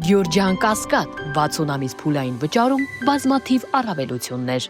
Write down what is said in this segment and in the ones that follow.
Գյորջյան Կասկադ 60 ամիս փուլային վճարում բազմաթիվ առավելություններ։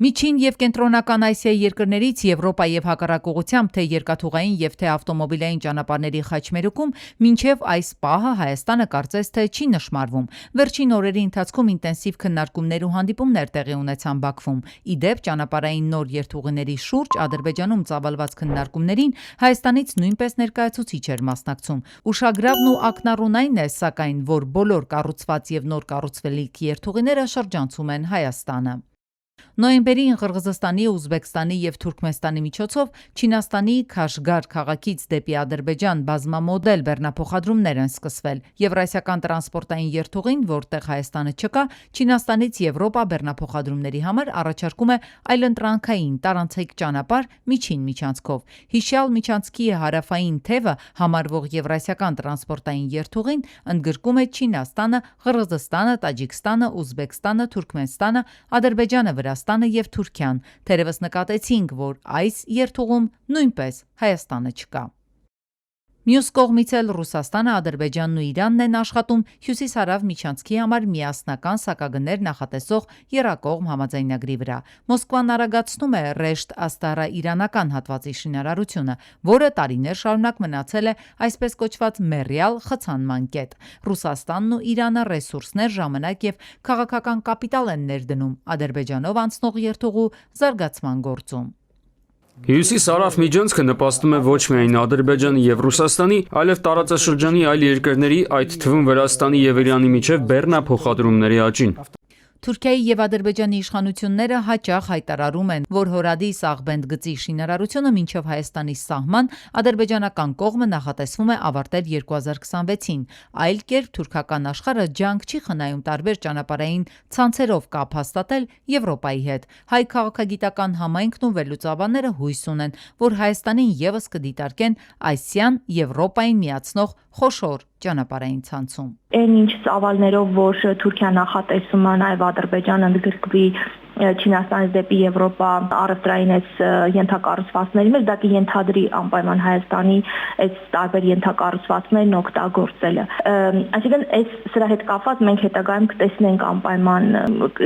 Միջին եւ կենտրոնական Ասիայի երկրներից Եվրոպա եւ հակառակ ուղղությամբ թե երկաթուղային եւ թե ավտոմոբիլային ճանապարհների խաչմերուկում մինչեւ այս պահը Հայաստանը կարծես թե չի նշмарվում։ Վերջին օրերի ընթացքում ինտենսիվ քննարկումներ ու հանդիպումներ տեղի ունեցան Բաքվում։ Ի դեպ ճանապարհային նոր երթուղիների շուրջ Ադրբեջանում ծավալված քննարկումներին Հայաստանից նույնպես ներկայացուցիչ էր մասնակցում։ Ուշագրավն ու ակնառուն այն է, սակայն, որ բոլոր կառուցված եւ նոր կառուցվելիք երթուղիները շրջանցում են Հայաստանը։ Նոյեմբերին Ղրղզստանի, Ուզբեկստանի եւ Թուրքմենստանի միջոցով Չինաստանի Քաշգար քաղաքից դեպի Ադրբեջան բազմամոդել բեռնափոխադրումներ են սկսվել։ Եվրասիական տրանսպորտային երթուղին, որտեղ Հայաստանը չկա, Չինաստանից Եվրոպա բեռնափոխադրումների համար առաջարկում է այլընտրանքային տարանցիկ ճանապարհ միջին միջանցքով։ Հիշյալ միջանցքի հարավային թևը համարվող Եվրասիական տրանսպորտային երթուղին ընդգրկում է Չինաստանը, Ղրղզստանը, Տաջիկստանը, Ուզբեկստանը, Թուրքմենստանը, Ադրբեջանը, Վրաստանը եւ Թուրքիան, թերևս նկատեցինք, որ այս երթուղում նույնպես Հայաստանը չկա։ Մյուս կողմից էլ Ռուսաստանը, Ադրբեջանն ու Իրանն են աշխատում հյուսիս-հարավ միջանցքի համար միասնական սակագներ նախատեսող եռակողմ համաձայնագրի վրա։ Մոսկվան արագացնում է Ռեշտ Աստարա իրանական հատվածի շինարարությունը, որը տարիներ շարունակ մնացել է այսպես կոչված մեռյալ խցանման կետ։ Ռուսաստանն ու Իրանը ռեսուրսներ, ժամանակ եւ քաղաքական կապիտալ են ներդնում Ադրբեջանով անցնող երթուղու զարգացման գործում։ Հյուսիս-հարավ միջանցքը նպաստում է ոչ միայն Ադրբեջանի եւ Ռուսաստանի, այլև տարածաշրջանի այլ երկրների, այդ թվում Վրաստանի եւ Իրանի միջև բեռնափոխադրումների աճին։ Թուրքիայի եւ Ադրբեջանի իշխանությունները հաճախ հայտարարում են, որ Հորադիս Աղբենդ գծի շինարարությունը մինչև Հայաստանի սահման ադրբեջանական կողմը նախատեսվում է ավարտել 2026-ին։ Այլ կերպ թուրքական աշխարհը ջանք չի խնայում տարբեր ճանապարհային ցանցերով կապ հաստատել Եվրոպայի հետ։ Հայ քաղաքագիտական համայնքն ու վերլուծաբանները հույս ունեն, որ Հայաստանին եւս կդիտարկեն Ասիան Եվրոպային միացնող խոշոր ճանապարհային ցանցում։ Այն ինչ ծավալներով, որ Թուրքիան նախատեսում է նաև Ադրբեջանը ընդգրկվի Չինաստանից դեպի Եվրոպա առևտրային այս ենթակառուցվածքների մեջ, դա կենթադրի անպայման Հայաստանի այս տարբեր ենթակառուցվածքներն օգտագործելը։ Այսինքն այս սրա հետ կապված մենք հետագայում կտեսնենք անպայման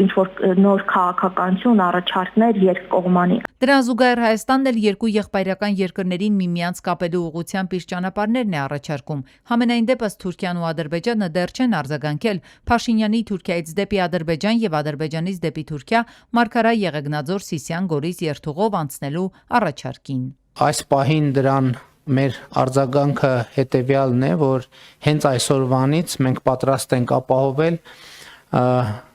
ինչ որ նոր քաղաքականություն, առաջարկներ երկկողմանի։ Դրան զուգահեռ Հայաստանն էլ երկու եղբայրական երկրներին միմյանց կապելու ուղղությամբ իր ճանապարհներն է առաջարկում։ Համենայն դեպս Թուրքիան ու Ադրբեջանը դեռ չեն արձագանքել Փաշինյանի Թուրքիայից դեպի Ադրբեջան եւ Ադրբեջանից դեպի Թուրքիա Մարգարա Եղեգնաձոր Սիսիան Գորիս երթուղով անցնելու առաջարկին։ Այս պահին դրան մեր արձագանքը հետեւյալն է, որ հենց այսօրվանից մենք պատրաստ ենք ապահովել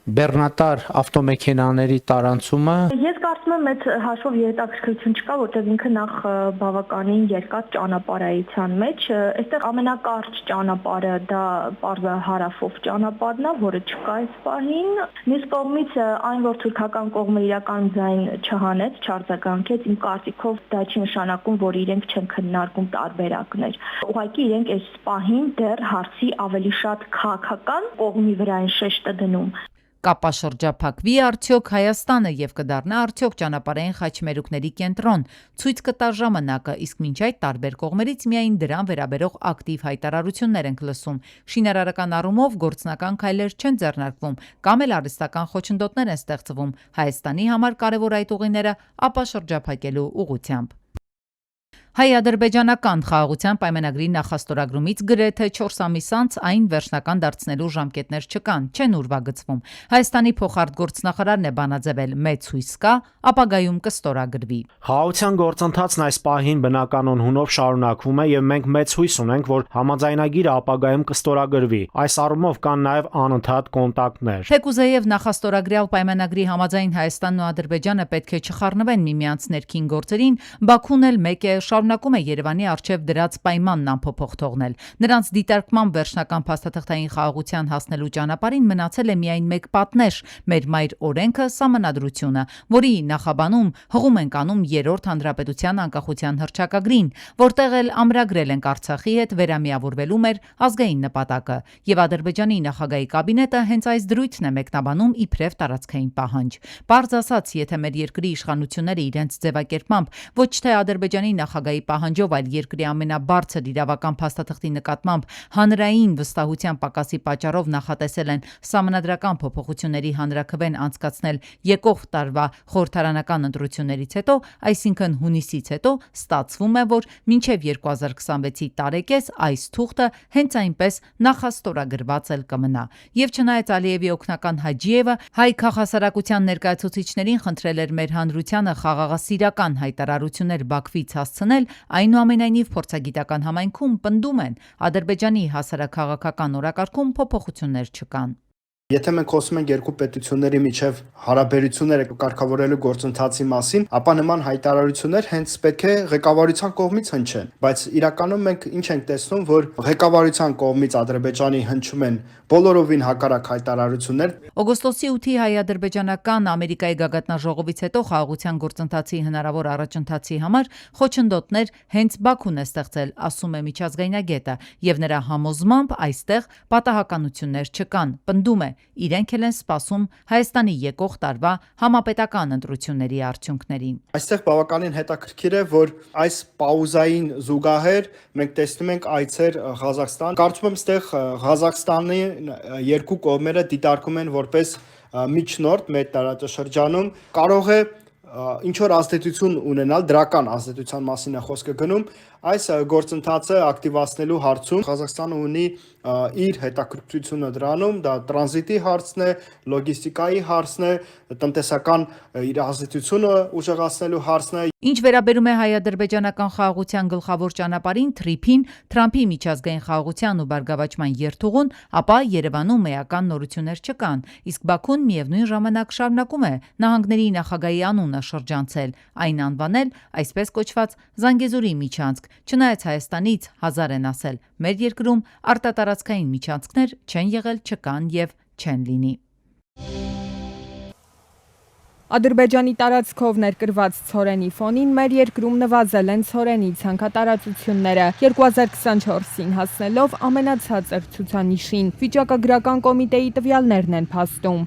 բեռնատար ավտոմեքենաների տարանցումը։ Ես կարծում եմ այդ հաշվով հետաքրքրություն չկա, որտեղ ինքը նախ բավականին երկար ճանապարհայցյան մեջ, այստեղ ամենակարճ ճանապարհը դա պարզա հարավով ճանապարհն է, որը չկա այս պահին։ Մյուս կողմից այն, որ թուրքական կողմը իրական ձայն չհանեց, չարձագանքեց, իմ կարծիքով դա չի նշանակում, որ իրենք չեն քննարկում տարբերակներ։ Ուղղակի իրենք այս պահին դեռ հարցի ավելի շատ քաղաքական կողմի վրա են շեշտը դնում։ Կապաշրջափակվի արդյոք Հայաստանը եւ կդառնա արդյոք ճանապարհային խաչմերուկների կենտրոն, ցույց կտա ժամանակը, իսկ մինչ այդ տարբեր կողմերից միայն դրան վերաբերող ակտիվ հայտարարություններ ենք լսում։ Շինարարական առումով գործնական քայլեր չեն ձեռնարկվում, կամ էլ արհեստական խոչընդոտներ են ստեղծվում Հայաստանի համար կարևոր այդ ուղիները ապաշրջափակելու ուղղությամբ։ Հայ-ադրբեջանական խաղաղության պայմանագրի նախաստորագրումից գրեթե 4 ամիս անց այն վերջնական դարձնելու ժամկետներ չկան, չեն ուրվագծվում։ Հայաստանի փոխարտգործնախարարն է բանաձևել մեծ հույս կա, ապագայում կստորագրվի։ Խաղաղության գործընթացն այս պահին բնականon հունով շարունակվում է եւ մենք մեծ հույս ունենք, որ համաձայնագիրը ապագայում կստորագրվի։ Այս առումով կան նաեւ անընդհատ կոնտակտներ։ Թեկուզեև նախաստորագրյալ պայմանագրի համաձայն Հայաստանն ու Ադրբեջանը պետք է չխառնվեն միմյանց ներքին գործերին, Բաքուն էլ մեկ է շարունակում է Երևանի առջև դրած պայմանն անփոփոխ թողնել։ Նրանց դիտարկման վերջնական փաստաթղթային խաղաղության հասնելու ճանապարհին մնացել է միայն մեկ պատնեշ՝ մեր մայր օրենքը Սահմանադրությունը, որի նախաբանում հղում ենք անում 3-րդ հանրապետության անկախության հռչակագրին, որտեղ էլ ամրագրել ենք Արցախի հետ վերամիավորվելու մեր ազգային նպատակը, եւ Ադրբեջանի նախագահի կաբինետը հենց այս դրույթն է մեկնաբանում իբրև տարածքային պահանջ։ Պարզ ասած, եթե մեր երկրի իշխանությունները իրենց ձևակերպմամբ ոչ թե Ադրբեջանի նախագահի Հաղայի պահանջով այլ երկրի ամենաբարձր իրավական փաստաթղթի նկատմամբ հանրային վստահության պակասի պատճառով նախատեսել են սահմանադրական փոփոխությունների հանրաքվեն անցկացնել եկող տարվա խորհրդարանական ընտրություններից հետո, այսինքն հունիսից հետո, ստացվում է, որ մինչև 2026-ի տարեկես այս թուղթը հենց այնպես նախաստորագրված էլ կմնա։ Եվ չնայած Ալիևի օգնական Հաջիևը հայ քաղաքասարակության ներկայացուցիչներին խնդրել էր մեր հանրությանը խաղաղասիրական հայտարարություններ Բաքվից հասցնել, այնուամենայնիվ փորձագիտական համայնքում պնդում են, Ադրբեջանի հասարակաղաղական օրակարգում փոփոխություններ չկան։ Եթե մենք խոսում ենք երկու պետությունների միջև հարաբերությունները կարգավորելու գործընթացի մասին, ապա նման հայտարարություններ հենց պետք է ղեկավարության կողմից հնչեն, բայց իրականում մենք ինչ ենք տեսնում, որ ղեկավարության կողմից Ադրբեջանի հնչում են բոլորովին հակառակ հայտարարություններ։ Օգոստոսի 8-ի հայ-ադրբեջանական Ամերիկայի գագաթնաժողովից հետո խաղաղության գործընթացի հնարավոր առաջընթացի համար խոչընդոտներ հենց Բաքուն է ստեղծել, ասում է միջազգայնագետը, եւ նրա համոզմամբ այստեղ պատահականություններ չկան, պնդում է, իրենք էլ են սպասում Հայաստանի եկող տարվա համապետական ընտրությունների արդյունքներին։ Այստեղ բավականին հետաքրքիր է, որ այս պաուզային զուգահեռ մենք տեսնում ենք այցեր Ղազախստան։ Կարծում եմ, այստեղ Ղազախստանի երկու կողմերը դիտարկում են որպես միջնորդ մեր տարածաշրջանում, կարող է ինչ որ ազդեցություն ունենալ, դրական ազդեցության մասին է խոսքը գնում, այս գործընթացը ակտիվացնելու հարցում Ղազախստանը ունի իր հետաքրքրությունը դրանում, դա տրանզիտի հարցն է, լոգիստիկայի հարցն է, տնտեսական իր ազդեցությունը ուժեղացնելու հարցն է։ Ինչ վերաբերում է հայ-ադրբեջանական խաղաղության գլխավոր ճանապարհին, թրիփին, Թրամփի միջազգային խաղաղության ու բարգավաճման երթուղուն, ապա Երևանում էական նորություններ չկան, իսկ Բաքուն միևնույն ժամանակ շարունակում է նահանգների նախագահի անունը շրջանցել, այն անվանել այսպես կոչված Զանգեզուրի միջանցք, չնայած Հայաստանից հազար են ասել, մեր երկրում արտատարածքային միջանցքներ չեն եղել, չկան եւ չեն լինի։ Ադրբեջանի տարածքով ներկրված ցորենի ֆոնին մեր երկրում նվազել են ցորենի ցանկատարածությունները 2024-ին հասնելով ամենացածր ցուցանիշին։ Վիճակագրական կոմիտեի տվյալներն են փաստում։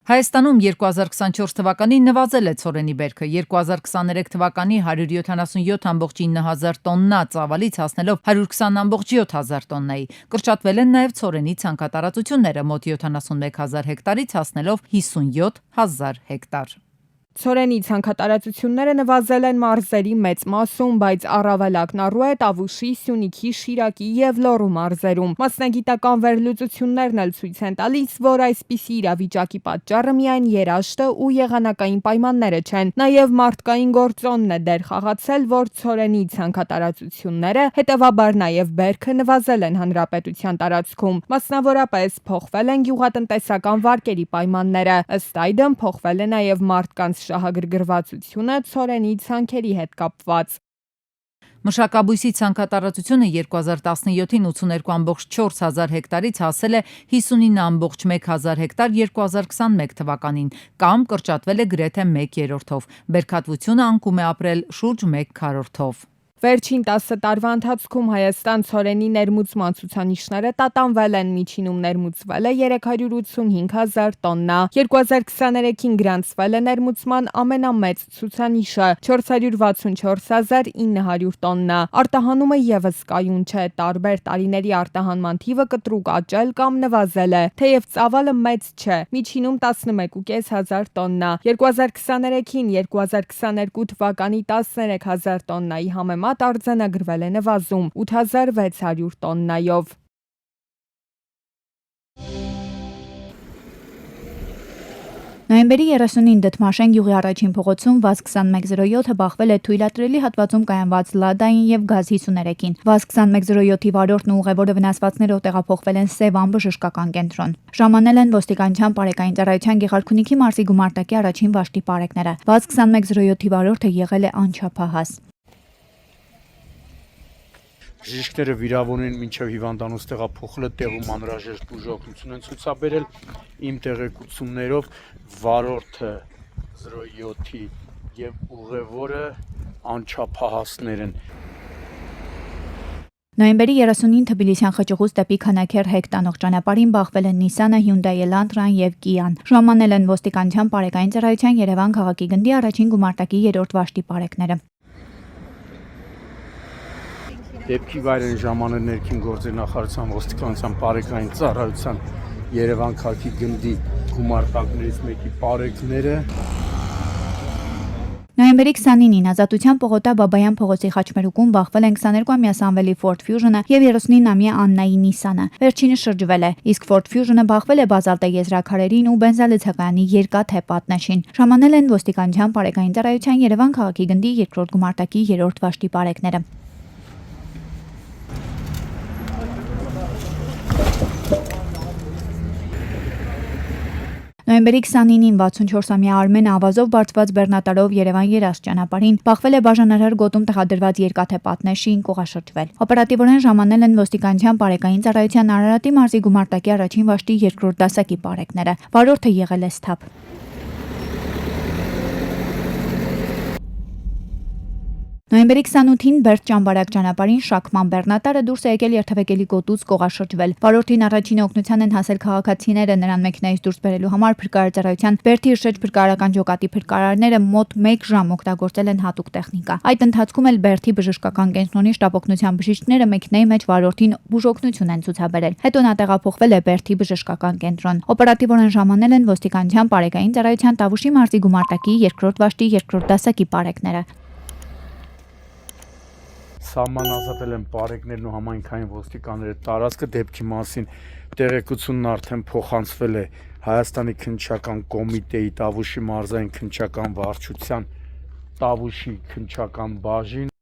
Հայաստանում 2024 թվականին նվազել է ցորենի բերքը, 2023 թվականի 177.9 հազար տոննա ծավալից հասնելով 120.7 հազար տոննայի։ Կրճատվել են նաև ցորենի ցանկատարածությունները մոտ 71 հազար հեկտարից հասնելով 57 հազար հեկտար։ Ցորենի ցանկատարածությունները նվազել են մարզերի մեծ մասում, բայց առավել ակնառու է Տավուշի, Սյունիքի, Շիրակի եւ Լոռու մարզերում։ Մասնագիտական վերլուծություններն էլ ցույց են տալիս, որ այսպիսի իրավիճակի պատճառը միայն երաշտը ու եղանակային պայմանները չեն, նաեւ մարդկային գործոնն է դեր խաղացել, որ ցորենի ցանկատարածությունները, հետեւաբար նաեւ բերքը նվազել են հանրապետության տարածքում։ Մասնավորապես փոխվել են գյուղատնտեսական վարկերի պայմանները, ըստ այդմ փոխվել է նաեւ մարդկանց շահագրգռվածությունը ցորենի ցանքերի հետ կապված։ Մշակաբույսի ցանկատարածությունը 2017-ին 82.4 հազար հեկտարից հասել է 59.1 հազար հեկտար 2021 թվականին, կամ կրճատվել է գրեթե 1/3-ով։ Բերքատվությունը անկում է ապրել շուրջ 1/4-ով։ Վերջին 10 տարվա ընթացքում Հայաստան ցորենի ներմուծման ցուցանիշները տատանվել են, միջինում ներմուծվել է 385 հազար տոննա։ 2023-ին գրանցվել է ներմուծման ամենամեծ ցուցանիշը 464.900 տոննա։ Արտահանումը եւս կայուն չէ, տարբեր տարիների արտահանման թիվը կտրուկ աճել կամ նվազել է, թեև ծավալը մեծ չէ, միջինում 11.5 հազար տոննա։ 2023-ին 2022 թվականի 13 հազար տոննայի համեմատ արձանագրվել է նվազում 8600 տոննայով։ Նոյեմբերի 30-ին Դդմաշեն գյուղի առաջին փողոցում ՎԱԶ-2107-ը բախվել է թույլատրելի հատվածում կայանված լադային եւ գազ 53-ին։ ՎԱԶ-2107-ի վարորդն ու ուղևորը վնասվածքներով տեղափոխվել են Սևան բժշկական կենտրոն։ Ժամանել են ոստիկանության բարեկային ծառայության Գեղարքունիքի մարզի գումարտակի առաջին վաշտի պարեկները։ ՎԱԶ-2107-ի վարորդը եղել է անչափահաս։ Բժիշկները վիրավորին մինչև հիվանդանոց տեղափոխելը տեղում անհրաժեշտ բուժօգնություն են ցուցաբերել իմ տեղեկություններով վարորդը 07-ի եւ ուղևորը անչափահասներ են։ Նոյեմբերի 30-ին Թբիլիսյան Խճուղուց դեպի Քանաքեր հեկտանող ճանապարհին բախվել են Նիսանը, Hyundai Elantra-ն եւ Kia-ն։ Ժամանել են ոստիկանության բարեկային ծառայության Երևան քաղաքի գնդի առաջին գումարտակի 3-րդ վաշտի պարեկները։ Դեպքի վայրեն ժամանել ներքին գործերի նախարարության ոստիկանության բարեկային ծառայության Երևան քաղաքի գնդի գումարտակներից մեկի բարեկները Նոյեմբերի 29-ին Ազատության պողոտա Բաբայան փողոցի խաչմերուկում բախվել են 22-ամյա Սամվելի Ford Fusion-ը եւ 39-ամյա Աննայի Nissan-ը։ Վերջինը շրջվել է, իսկ Ford Fusion-ը բախվել է բազալտե եզրաքարերին ու բենզալցակայանի երկաթե պատնեշին։ Ժամանել են ոստիկանության բարեկային ծառայության Երևան քաղաքի գնդի երկրորդ գումարտակի 3-րդ վաշտի բարեկները։ Նոյեմբերի 29-ին 64-ամյա Արմենը ավազով բարձված բեռնատարով Երևան երազ ճանապարհին բախվել է բաժանարար գոտում տեղադրված երկաթե պատնեշին կողաշրջվել։ Օպերատիվորեն ժամանել են ոստիկանության բարեկային ծառայության Արարատի մարզի գումարտակի առաջին վաշտի երկրորդ դասակի բարեկները։ Վարորդը եղել է սթափ։ Նոյեմբերի 28-ին Բերդ ճամբարակ ճանապարհին շաքման բեռնատարը դուրս է եկել երթևեկելի գոտուց կողաշրջվել։ Վարորդին առաջին օգնության են հասել քաղաքացիները, նրան մեքենայից դուրս բերելու համար փրկարարության Բերդի Շեջ փրկարարական ջոկատի փրկարարները մոտ 1 ժամ օգտագործել են հատուկ տեխնիկա։ Այդ ընթացքում էլ Բերդի բժշկական կենտրոնի շտապօգնության բժիշկները մեքենայի մեջ վարորդին բուժօգնություն են ցուցաբերել։ Հետո նա տեղափոխվել է Բերդի բժշկական կենտրոն։ Օպերատիվորեն ժամանել են ոստիկանության բարեկային ծառայության Տավուշի մարզի գումարտակի երկրորդ վաշտի երկրորդ դասակի բարեկները։ Սահման ազատել են բարեկներն ու համայնքային ոստիկանները տարածքը դեպքի մասին տեղեկությունն արդեն փոխանցվել է Հայաստանի քննչական կոմիտեի Տավուշի մարզային քննչական վարչության Տավուշի քննչական բաժին